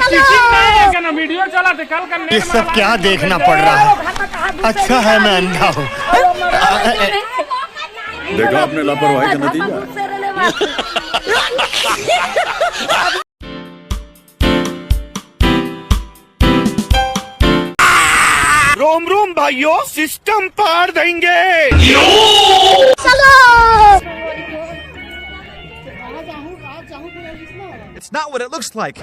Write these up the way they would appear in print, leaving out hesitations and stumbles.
Video चला थे कल का। ये सब क्या देखना पड़ रहा है? अच्छा है मैं अंधा हूँ। देखा आपने लापरवाही का नतीजा। रोम रोम भाइयों, सिस्टम पार देंगे। It's not what it looks like.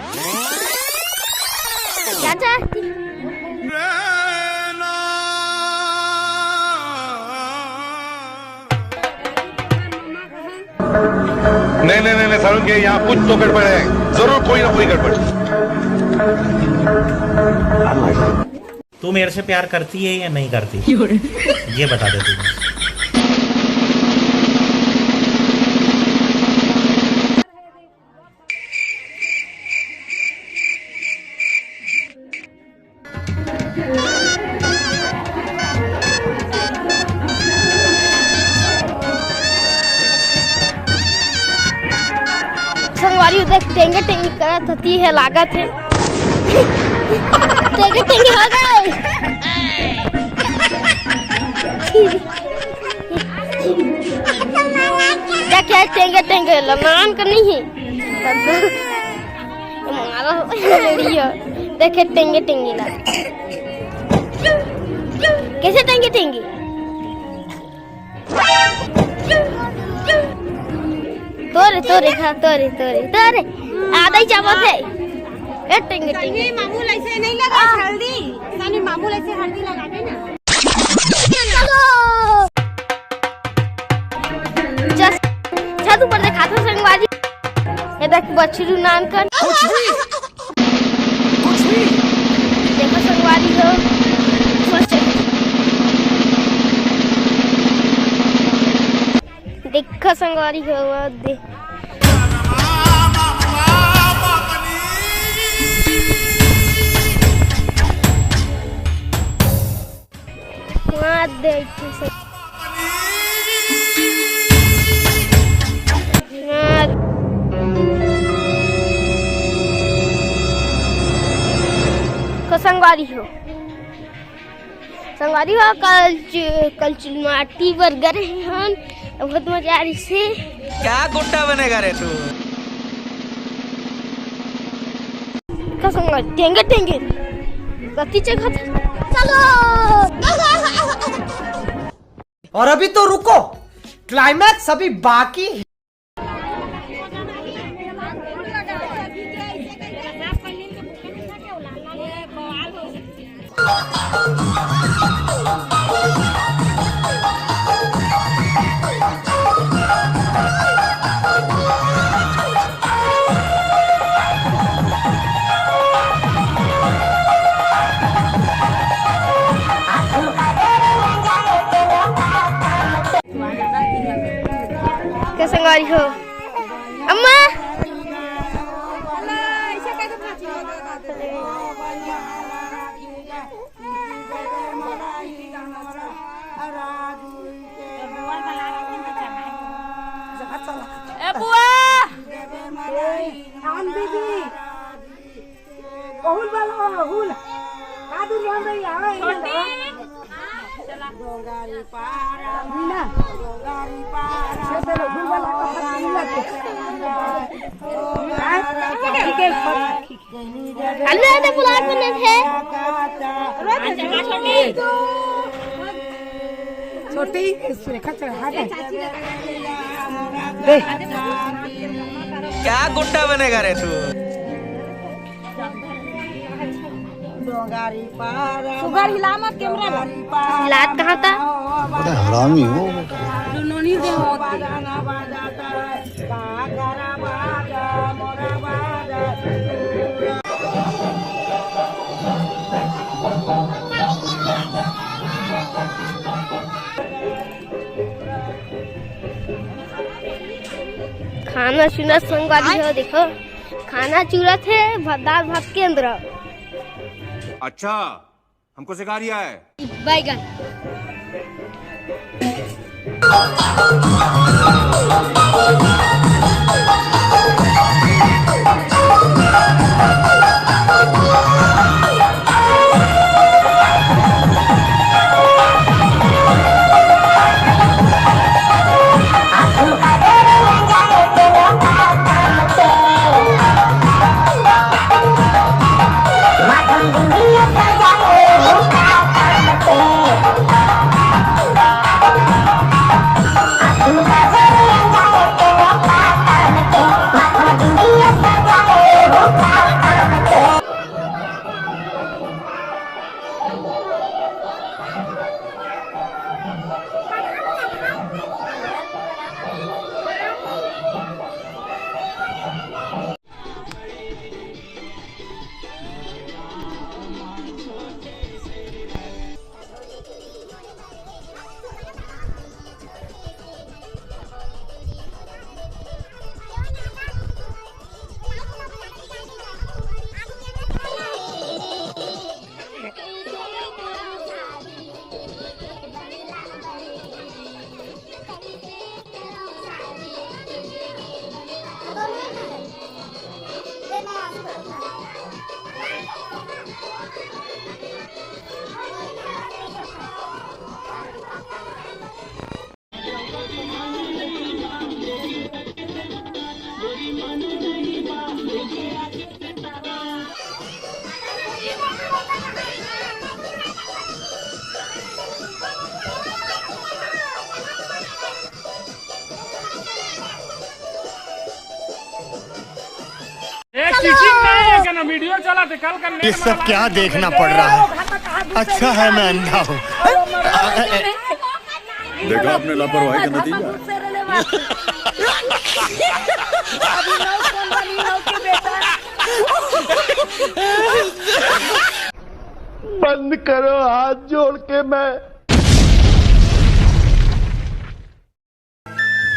नहीं सारुण के यहाँ कुछ तो गड़बड़ है, जरूर कोई ना कोई गड़बड़। तू मेरे से प्यार करती है या नहीं करती? ये बता दे तू। संगवारी उधर टेंगे टेंगे करत होती है, लागत है टेंगे टेंगे हो गए। क्या क्या टेंगे टेंगे लमान का नहीं है हमारा रेडियो देखे टेंगे टेंगे ला कैसे टेंगे टेंगे तोरे तोरे खा तोरे तोरे तोरे आधा ही चावल है। टेंगे टेंगे मामूल ऐसे नहीं लगा हल्दी, सानी मामूल ऐसे हल्दी लगा दे ना। छत ऊपर देखा तो संगवारी ये देख बछरू नान कर देखो संगवारी हो देखो संगवारी हो दे संगवारी हो कल चुलमाटी बर्गर है बहुत मजा आ रही से। क्या गुंडा बनेगा रे तू? संगवारी टेंगे टेंगे कति जगह चलो। और अभी तो रुको, क्लाइमैक्स अभी बाकी है। संगवारी हो अम्मा छोटी क्या गुंडा बनेगा रे तू? सुगर हिला मत कैमरा लात कहाँ था? हरामी हो। खाना चूरा संगवारी हो देखो खाना चूरा थे दाल भात के अंदर। अच्छा हमको सिखा रिया है बैगन ये सब क्या देखना पड़ रहा है? अच्छा है मैं अंधा हूँ। देखा आपने लापरवाही का नतीजा। बंद करो हाथ जोड़ के मैं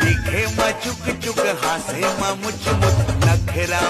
दिखे मा चुक चुक हासे मा मुच मुच नखरा